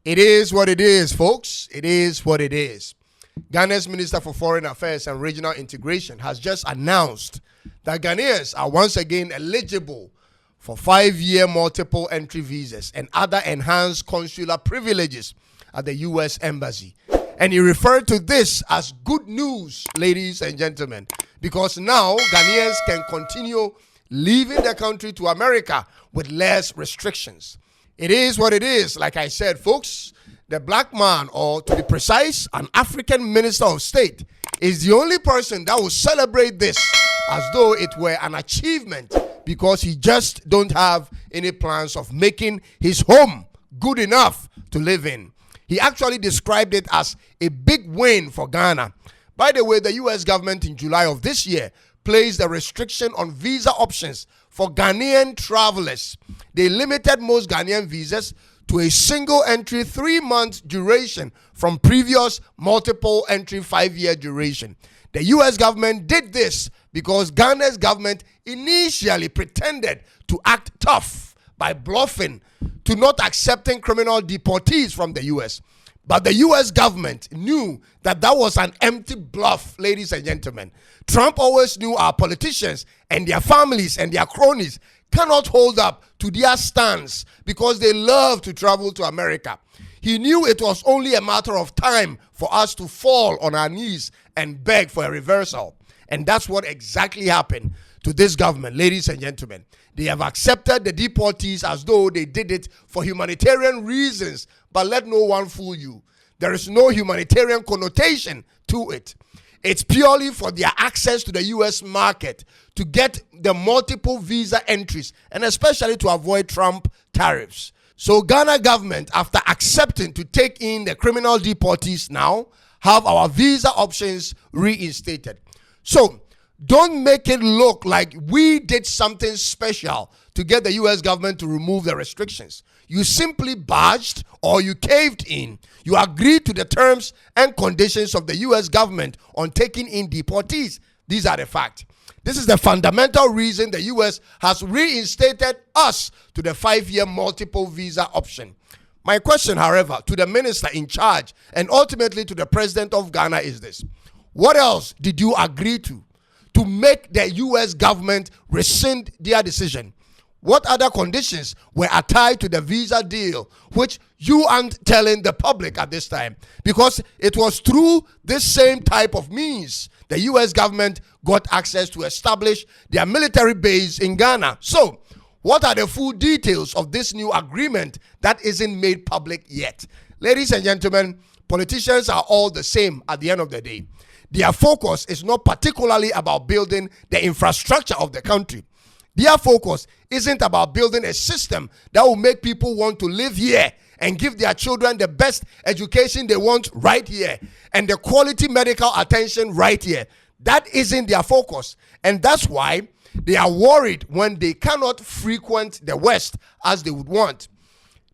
It is what it is, folks. It is what it is. Ghana's Minister for Foreign Affairs and Regional Integration has just announced that Ghanaians are once again eligible for 5-year multiple entry visas and other enhanced consular privileges at the U.S. Embassy. And he referred to this as good news, ladies and gentlemen, because now Ghanaians can continue leaving the country to America with less restrictions. It is what it is. Like I said, folks, the black man, or to be precise, an African minister of state, is the only person that will celebrate this as though it were an achievement, because he just don't have any plans of making his home good enough to live in. He actually described it as a big win for Ghana. By the way, the U.S. government in July of this year placed a restriction on visa options for Ghanaian travelers. They limited most Ghanaian visas to a single entry 3-month duration from previous multiple entry 5-year duration. The U.S. government did this because Ghana's government initially pretended to act tough by bluffing to not accepting criminal deportees from the U.S. But the U.S. government knew that that was an empty bluff, ladies and gentlemen. Trump always knew our politicians and their families and their cronies cannot hold up to their stance because they love to travel to America. He knew it was only a matter of time for us to fall on our knees and beg for a reversal. And that's what exactly happened to this government, ladies and gentlemen. They have accepted the deportees as though they did it for humanitarian reasons. But let no one fool you. There is no humanitarian connotation to it. It's purely for their access to the U.S. market to get the multiple visa entries and especially to avoid Trump tariffs. So Ghana government, after accepting to take in the criminal deportees now, have our visa options reinstated. So don't make it look like we did something special to get the U.S. government to remove the restrictions. You simply barged or you caved in. You agreed to the terms and conditions of the U.S. government on taking in deportees. These are the facts. This is the fundamental reason the U.S. has reinstated us to the 5-year multiple visa option. My question, however, to the minister in charge and ultimately to the president of Ghana is this. What else did you agree to make the U.S. government rescind their decision? What other conditions were tied to the visa deal, which you aren't telling the public at this time? Because it was through this same type of means the U.S. government got access to establish their military base in Ghana. So, what are the full details of this new agreement that isn't made public yet? Ladies and gentlemen, politicians are all the same at the end of the day. Their focus is not particularly about building the infrastructure of the country. Their focus isn't about building a system that will make people want to live here and give their children the best education they want right here and the quality medical attention right here. That isn't their focus. And that's why they are worried when they cannot frequent the West as they would want.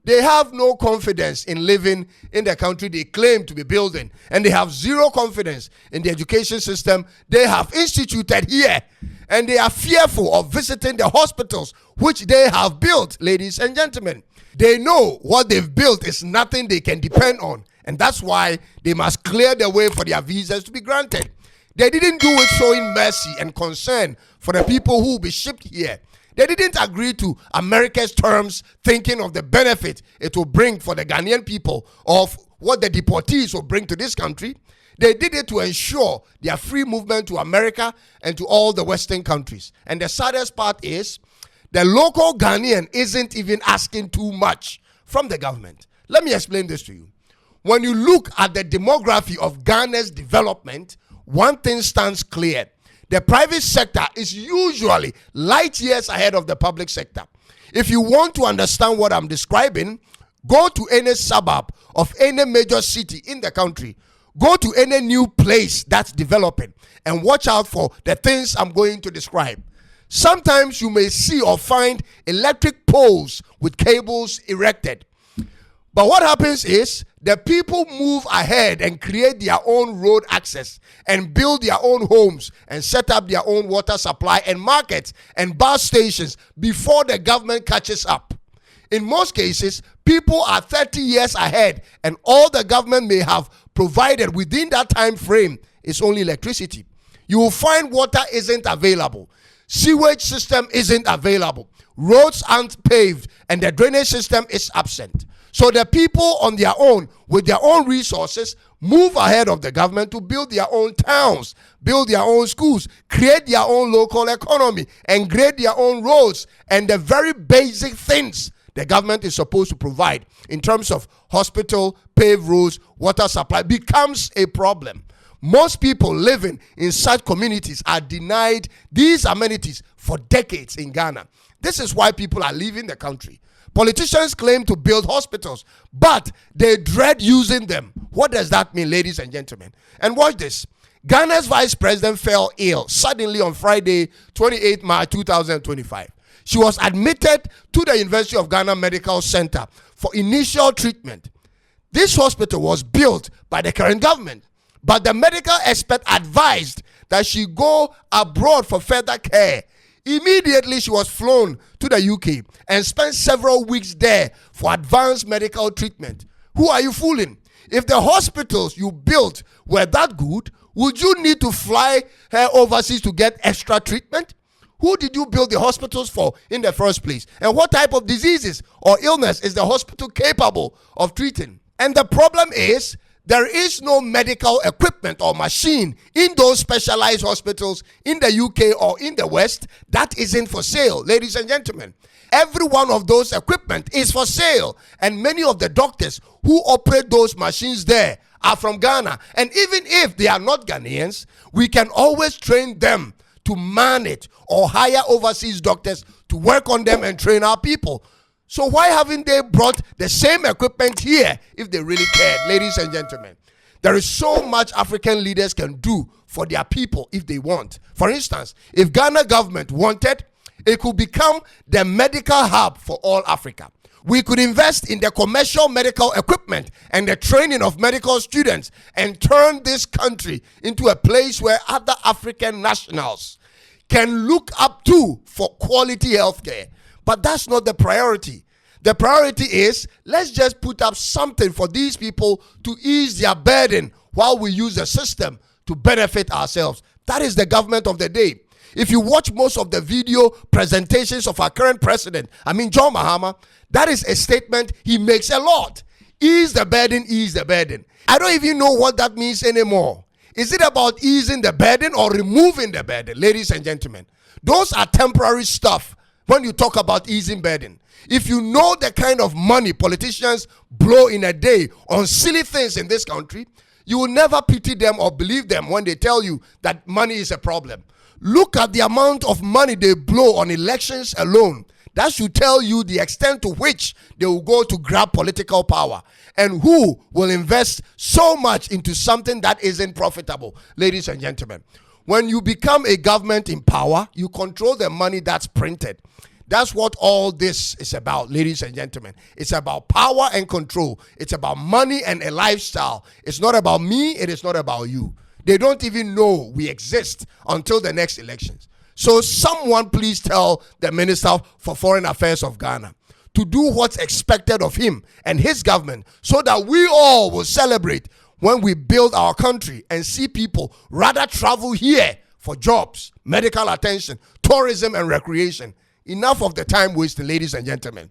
They have no confidence in living in the country they claim to be building, and they have zero confidence in the education system they have instituted here, and they are fearful of visiting the hospitals which they have built, ladies and gentlemen. They know what they've built is nothing they can depend on, and that's why they must clear the way for their visas to be granted. They didn't do it showing mercy and concern for the people who will be shipped here. They didn't agree to America's terms thinking of the benefit it will bring for the Ghanaian people of what the deportees will bring to this country. They did it to ensure their free movement to America and to all the Western countries. And the saddest part is the local Ghanaian isn't even asking too much from the government. Let me explain this to you. When you look at the demography of Ghana's development, one thing stands clear. The private sector is usually light years ahead of the public sector. If you want to understand what I'm describing, go to any suburb of any major city in the country. Go to any new place that's developing and watch out for the things I'm going to describe. Sometimes you may see or find electric poles with cables erected. But what happens is the people move ahead and create their own road access and build their own homes and set up their own water supply and markets and bus stations before the government catches up. In most cases, people are 30 years ahead, and all the government may have provided within that time frame is only electricity. You will find water isn't available. Sewage system isn't available. Roads aren't paved, and the drainage system is absent. So the people on their own, with their own resources, move ahead of the government to build their own towns, build their own schools, create their own local economy, and create their own roads and the very basic things the government is supposed to provide in terms of hospital, paved roads, water supply becomes a problem. Most people living in such communities are denied these amenities for decades in Ghana. This is why people are leaving the country. Politicians claim to build hospitals, but they dread using them. What does that mean, ladies and gentlemen? And watch this. Ghana's vice president fell ill suddenly on Friday, 28 March 2025. She was admitted to the University of Ghana Medical Center for initial treatment. This hospital was built by the current government, but the medical expert advised that she go abroad for further care. Immediately, she was flown to the UK and spent several weeks there for advanced medical treatment. Who are you fooling? If the hospitals you built were that good, would you need to fly her overseas to get extra treatment? Who did you build the hospitals for in the first place? And what type of diseases or illness is the hospital capable of treating? And the problem is, there is no medical equipment or machine in those specialized hospitals in the UK or in the West that isn't for sale, ladies and gentlemen. Every one of those equipment is for sale, and many of the doctors who operate those machines there are from Ghana. And even if they are not Ghanaians, we can always train them to man it or hire overseas doctors to work on them and train our people. So why haven't they brought the same equipment here if they really cared, ladies and gentlemen? There is so much African leaders can do for their people if they want. For instance, if Ghana government wanted, it could become the medical hub for all Africa. We could invest in the commercial medical equipment and the training of medical students and turn this country into a place where other African nationals can look up to for quality healthcare. But that's not the priority. The priority is, let's just put up something for these people to ease their burden while we use the system to benefit ourselves. That is the government of the day. If you watch most of the video presentations of our current president, John Mahama, that is a statement he makes a lot. Ease the burden, ease the burden. I don't even know what that means anymore. Is it about easing the burden or removing the burden, ladies and gentlemen? Those are temporary stuff when you talk about easing burden. If you know the kind of money politicians blow in a day on silly things in this country, you will never pity them or believe them when they tell you that money is a problem. Look at the amount of money they blow on elections alone. That should tell you the extent to which they will go to grab political power and who will invest so much into something that isn't profitable, ladies and gentlemen. When you become a government in power, you control the money that's printed. That's what all this is about, ladies and gentlemen. It's about power and control. It's about money and a lifestyle. It's not about me. It is not about you. They don't even know we exist until the next elections. So someone please tell the Minister for Foreign Affairs of Ghana to do what's expected of him and his government so that we all will celebrate when we build our country and see people rather travel here for jobs, medical attention, tourism, and recreation. Enough of the time wasting, ladies and gentlemen.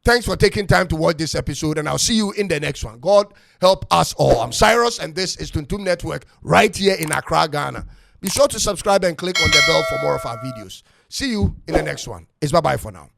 Thanks for taking time to watch this episode, and I'll see you in the next one. God help us all. I'm Cyrus, and this is Tuntum Network right here in Accra, Ghana. Be sure to subscribe and click on the bell for more of our videos. See you in the next one. It's bye-bye for now.